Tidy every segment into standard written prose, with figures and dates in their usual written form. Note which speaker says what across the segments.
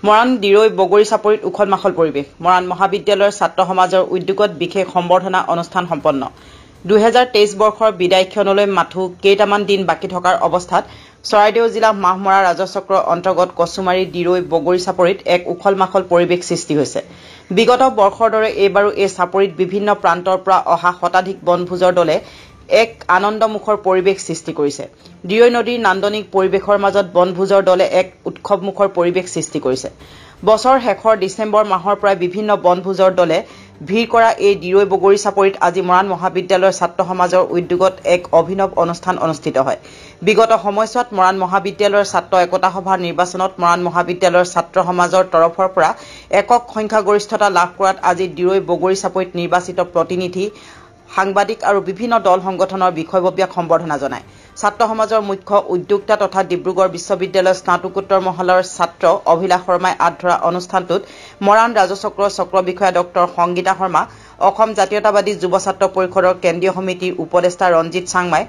Speaker 1: মৰাণ দিৰৈ বগৰী চাপৰিত উখল মাখল পৰিৱেশ। মৰাণ মহাবিদ্যালয়ৰ ছাত্ৰ সমাজৰ উদ্যোগত বিশেষ সম্বৰ্ধনা অনুষ্ঠান সম্পন্ন। 2023 বৰ্ষৰ বিদায় ক্ষণলৈ মাথো কেইটামান দিন বাকী থকাৰ অৱস্থাত চৰাইদেউ জিলা মাহমৰা ৰাজচক্ৰৰ অন্তৰ্গত কচুমাৰী দিৰৈ বগৰী চাপৰিত এক উখল মাখল পৰিৱেশ সৃষ্টি হৈছে। বিগত বৰ্ষৰ দৰে এইবাৰো এই চাপৰিত বিভিন্ন প্ৰান্তৰ পৰা অহা শতাধিক বনভোজৰ দলে এক আনন্দমুখৰ পৰিৱেশ সৃষ্টি কৰিছে। দিৰৈ নদীৰ নান্দনিক পৰিৱেশৰ মাজত বনভোজৰ দলে এক উৎসৱমুখৰ পৰিৱেশ সৃষ্টি কৰিছে। বছৰ শেষৰ ডিচেম্বৰ মাহৰ পৰা বিভিন্ন বনভোজৰ দলে ভিৰ কৰা এই দিৰৈ বগৰী চাপৰিত আজি মৰাণ মহাবিদ্যালয়ৰ ছাত্ৰ সমাজৰ উদ্যোগত এক অভিনৱ অনুষ্ঠান অনুষ্ঠিত হয়। বিগত সময়ছোৱাত মৰাণ মহাবিদ্যালয়ৰ ছাত্ৰ একতা সভাৰ নিৰ্বাচনত মৰাণ মহাবিদ্যালয়ৰ ছাত্ৰ সমাজৰ তৰফৰ পৰা একক সংখ্যাগৰিষ্ঠতা লাভ কৰাত আজি দিৰৈ বগৰী চাপৰিত নিৰ্বাচিত প্ৰতিনিধি সাংবাদিক আৰু বিভিন্ন দল সংগঠনৰ বিষয়ববীয়াক সম্বৰ্ধনা জনায়। ছাত্ৰ সমাজৰ মুখ্য উদ্যোক্তা তথা ডিব্ৰুগড় বিশ্ববিদ্যালয়ৰ স্নাতকোত্তৰ মহলাৰ ছাত্ৰ অভিলাষ শৰ্মাই আঁত ধৰা অনুষ্ঠানটোত মৰাণ ৰাজচক্ৰৰ চক্ৰ বিষয়া ডক্টৰ সংগীতা শৰ্মা, অসম জাতীয়তাবাদী যুৱ ছাত্ৰ পৰিষদৰ কেন্দ্ৰীয় সমিতিৰ উপদেষ্টা ৰঞ্জিত চাংমাই,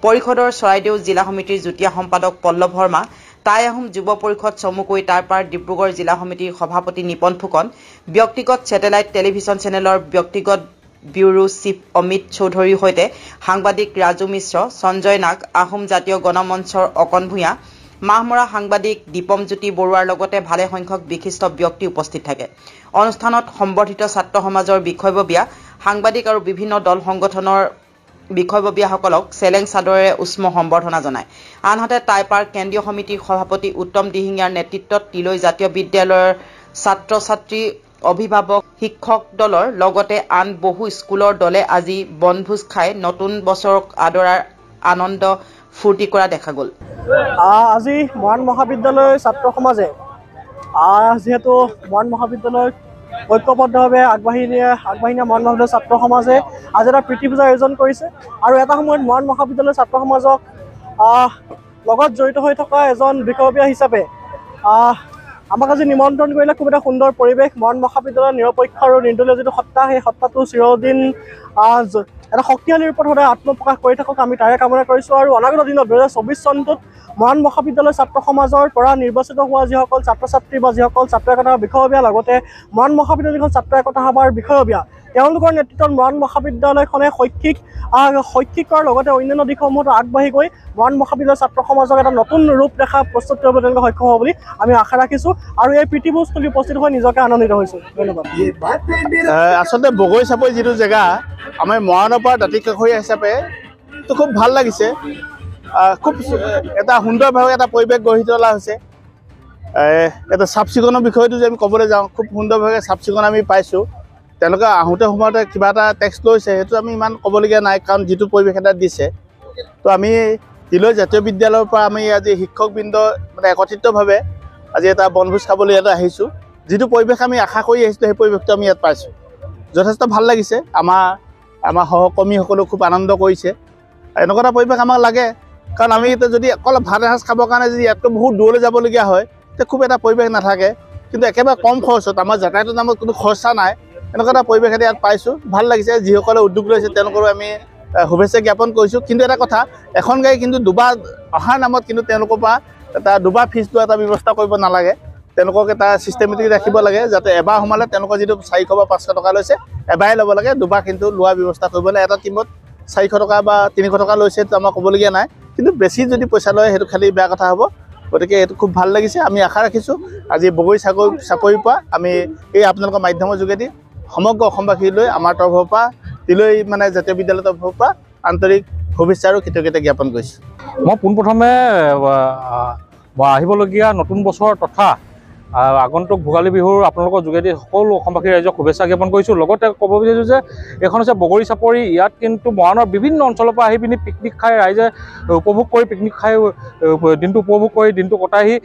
Speaker 1: পৰিষদৰ চৰাইদেউ জিলা সমিতিৰ যুটীয়া সম্পাদক পল্লৱ শৰ্মা, টাই আহোম যুৱ পৰিষদ চমুকৈ তাৰপাৰ ডিব্ৰুগড় জিলা সমিতিৰ সভাপতি নিপন ফুকন, ব্যক্তিগত ছেটেলাইট টেলিভিছন চেনেলৰ ব্যক্তিগত ব্যুৰো চিফ অমিত চৌধুৰীৰ সৈতে সাংবাদিক ৰাজু মিশ্ৰ, সঞ্জয় নাগ, আহোম জাতীয় গণমঞ্চৰ অকণ ভূঞা, মাহমৰা সাংবাদিক দীপমজ্যোতি বৰুৱাৰ লগতে ভালে সংখ্যক বিশিষ্ট ব্যক্তি উপস্থিত থাকে। অনুষ্ঠানত সম্বৰ্ধিত ছাত্ৰ সমাজৰ বিষয়ববীয়া, সাংবাদিক আৰু বিভিন্ন দল সংগঠনৰ বিষয়ববীয়াসকলক চেলেং চাদৰেৰে উষ্ম সম্বৰ্ধনা জনায়। আনহাতে টাইপাৰ কেন্দ্ৰীয় সমিতিৰ সভাপতি উত্তম দিহিঙীয়াৰ নেতৃত্বত তিলৈ জাতীয় বিদ্যালয়ৰ ছাত্ৰ ছাত্ৰী, অভিভাৱক, শিক্ষক দলৰ লগতে আন বহু স্কুলৰ দলে আজি বনভোজ খাই নতুন বছৰক আদৰাৰ আনন্দ ফূৰ্তি কৰা দেখা গ'ল।
Speaker 2: আজি মৰাণ মহাবিদ্যালয়ৰ ছাত্ৰ সমাজে যিহেতু মৰাণ মহাবিদ্যালয়ত ঐক্যবদ্ধভাৱে আগবাঢ়ি নিয়া মৰাণ মহাবিদ্যালয়ৰ ছাত্ৰ সমাজে আজি এটা প্ৰীতি পূজাৰ আয়োজন কৰিছে আৰু এটা সময়ত মৰাণ মহাবিদ্যালয়ৰ ছাত্ৰ সমাজক লগত জড়িত হৈ থকা এজন বিষয়ববীয়া হিচাপে আমাক আজি নিমন্ত্ৰণ কৰিলে। খুব এটা সুন্দৰ পৰিৱেশ। মৰাণ মহাবিদ্যালয়ৰ নিৰপেক্ষ আৰু নিৰ্দলীয় যিটো সত্তা, সেই সত্তাটো চিৰদিন এটা শক্তিশালী ৰূপত সদায় আত্মপ্ৰকাশ কৰি থাকক, আমি তাৰে কামনা কৰিছোঁ। আৰু অনাগত দিনত 2024 চনটোত মৰাণ মহাবিদ্যালয়ৰ ছাত্ৰ সমাজৰ পৰা নিৰ্বাচিত হোৱা যিসকল ছাত্ৰ ছাত্ৰী বা যিসকল ছাত্ৰ একতাৰ বিষয়ববীয়া, লগতে মৰাণ মহাবিদ্যালয়ৰ যিখন ছাত্ৰ একতা সভাৰ বিষয়ববীয়া, তেওঁলোকৰ নেতৃত্বত মৰাণ মহাবিদ্যালয়খনে শৈক্ষিক কৰাৰ লগতে অন্যান্য দিশসমূহত আগবাঢ়ি গৈ মৰাণ মহাবিদ্যালয়ৰ ছাত্ৰ সমাজক এটা নতুন ৰূপ দেখা প্ৰস্তুত কৰিবলৈ তেওঁলোকে সক্ষম হ'ব বুলি আমি আশা ৰাখিছোঁ আৰু এই প্ৰীতিভোজস্থলী উপস্থিত হৈ নিজকে আনন্দিত হৈছোঁ। ধন্যবাদ।
Speaker 3: আচলতে বগৰী চাপৰি যিটো জেগা আমাৰ মৰাণৰ পৰা দাঁতিকাষৰীয়া হিচাপে তো খুব ভাল লাগিছে। খুব এটা সুন্দৰভাৱে এটা পৰিৱেশ গঢ়ি তোলা হৈছে। এটা চাফ চিকুণৰ বিষয়টো যে আমি ক'বলৈ যাওঁ, খুব সুন্দৰভাৱে চাফ চিকুণ আমি পাইছোঁ। তেওঁলোকে আহোঁতে সময়তে কিবা এটা টেক্স লৈছে, সেইটো আমি ইমান ক'বলগীয়া নাই, কাৰণ যিটো পৰিৱেশ এটা দিছে। তো আমি তিলৈ জাতীয় বিদ্যালয়ৰ পৰা আমি আজি শিক্ষকবৃন্দ মানে একত্ৰিতভাৱে আজি এটা বনভোজ খাবলৈ ইয়াতে আহিছোঁ। যিটো পৰিৱেশ আমি আশা কৰি আহিছিলোঁ, সেই পৰিৱেশটো আমি ইয়াত পাইছোঁ। যথেষ্ট ভাল লাগিছে। আমাৰ সহকৰ্মীসকলেও খুব আনন্দ কৰিছে। এনেকুৱা এটা পৰিৱেশ আমাক লাগে, কাৰণ আমি এতিয়া যদি অকল ভাত এসাঁজ খাবৰ কাৰণে যদি ইয়াতকৈ বহুত দূৰলৈ যাবলগীয়া হয়, তেতিয়া খুব এটা পৰিৱেশ নাথাকে। কিন্তু একেবাৰে কম খৰচত, আমাৰ যাতায়াতৰ নামত কোনো খৰচা নাই, এনেকুৱা এটা পৰিৱেশ এটা ইয়াত পাইছোঁ। ভাল লাগিছে। যিসকলে উদ্যোগ লৈছে তেওঁলোকৰো আমি শুভেচ্ছা জ্ঞাপন কৰিছোঁ। কিন্তু এটা কথা, এখন গাড়ী কিন্তু দুবাৰ অহাৰ নামত কিন্তু তেওঁলোকৰ পৰা এটা দুবাৰ ফিজ লোৱা এটা ব্যৱস্থা কৰিব নালাগে। তেওঁলোকক এটা ছিষ্টেমেটিক ৰাখিব লাগে, যাতে এবাৰ সোমালে তেওঁলোকৰ যিটো 400 বা 500 টকা লৈছে, এবাৰেই ল'ব লাগে, দুবাৰ কিন্তু লোৱাৰ ব্যৱস্থা কৰিব লাগে। এটা টিমত 400 টকা বা 300 টকা লৈছে, সেইটো আমাৰ ক'বলগীয়া নাই। কিন্তু বেছি যদি পইচা লয়, সেইটো খালি বেয়া কথা হ'ব। গতিকে এইটো খুব ভাল লাগিছে। আমি আশা ৰাখিছোঁ আজি বগৰী চাপৰিৰ পৰা আমি এই আপোনালোকৰ মাধ্যমৰ যোগেদি সমগ্ৰ অসমবাসীলৈ আমাৰ তৰফৰ পৰা তিলৈ মানে জাতীয় বিদ্যালয়ৰ তৰফৰ পৰা আন্তৰিক শুভেচ্ছা আৰু কৃতজ্ঞতা জ্ঞাপন কৰিছোঁ।
Speaker 4: মই পোনপ্ৰথমে আহিবলগীয়া নতুন বছৰ তথা আগন্তুক ভোগালী বিহুৰ আপোনালোকৰ যোগেদি সকলো অসমবাসী ৰাইজক শুভেচ্ছা জ্ঞাপন কৰিছোঁ। লগতে ক'ব বিচাৰিছোঁ যে এইখন হৈছে বগৰী চাপৰি। ইয়াত কিন্তু মৰাণৰ বিভিন্ন অঞ্চলৰ পৰা আহি পিনি পিকনিক খাই ৰাইজে উপভোগ কৰি পিকনিক খাই দিনটো উপভোগ কৰি দিনটো কটাইহি।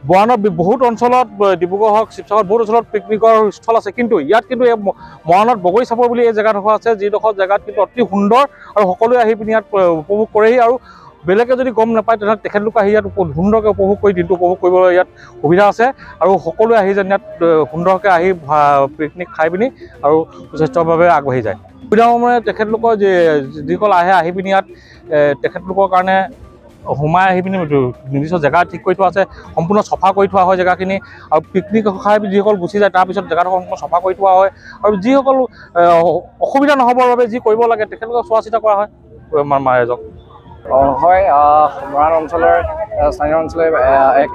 Speaker 4: মৰাণৰ বহুত অঞ্চলত, ডিব্ৰুগড় হওক, শিৱসাগৰ বহুত অঞ্চলত পিকনিকৰ স্থল আছে, কিন্তু ইয়াত কিন্তু এই মৰাণত বগৰী চাপৰি বুলি এই জেগাডোখৰ আছে, যিডোখৰ জেগাত কিন্তু অতি সুন্দৰ আৰু সকলোৱে আহি পিনি ইয়াত উপভোগ কৰেহি। আৰু বেলেগে যদি গম নাপায়, তেনেহ'লে তেখেতলোকে আহি ইয়াত সুন্দৰকৈ উপভোগ কৰি দিনটো উপভোগ কৰিবলৈ ইয়াত সুবিধা আছে। আৰু সকলোৱে আহি যেন ইয়াত সুন্দৰকৈ আহি পিকনিক খাই পিনি আৰু সুস্বাস্থ্যভাৱে আগবাঢ়ি যায়। সুবিধা মানে তেখেতলোকৰ যিসকল আহি পিনি ইয়াত তেখেতলোকৰ কাৰণে সোমাই আহি পিনি নিৰ্দিষ্ট জেগা ঠিক কৰি থোৱা আছে, সম্পূৰ্ণ চফা কৰি থোৱা হয় জেগাখিনি, আৰু পিকনিক খাই যিসকল গুচি যায় তাৰপিছত জেগাডোখৰ সম্পূৰ্ণ চফা কৰি থোৱা হয়, আৰু যিসকল অসুবিধা নহ'বৰ বাবে যি কৰিব লাগে তেখেতলোকক চোৱা চিতা কৰা হয় ৰাইজক।
Speaker 5: হয়, মৰাণ অঞ্চলৰ স্থানীয় অঞ্চলৰ এক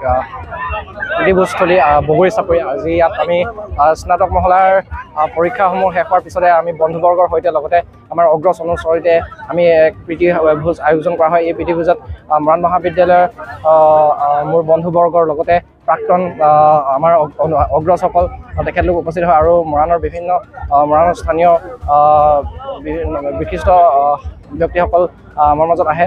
Speaker 5: প্ৰতিভূস্থলী বগৰী চাপৰি। আজি ইয়াত আমি স্নাতক মহলাৰ পৰীক্ষাসমূহ শেষ হোৱাৰ পিছতে আমি বন্ধুবৰ্গৰ সৈতে লগতে আমাৰ অগ্ৰজ অনুচৰিতে আমি এক প্ৰীতিভোজ আয়োজন কৰা হয়। এই প্ৰীতিভোজত মৰাণ মহাবিদ্যালয়ৰ মোৰ বন্ধুবৰ্গৰ লগতে প্ৰাক্তন আমাৰ অগ্ৰজসকল তেখেতলোক উপস্থিত হয়, আৰু মৰাণৰ মৰাণৰ স্থানীয় বিশিষ্ট ব্যক্তিসকল আমাৰ মাজত আহে।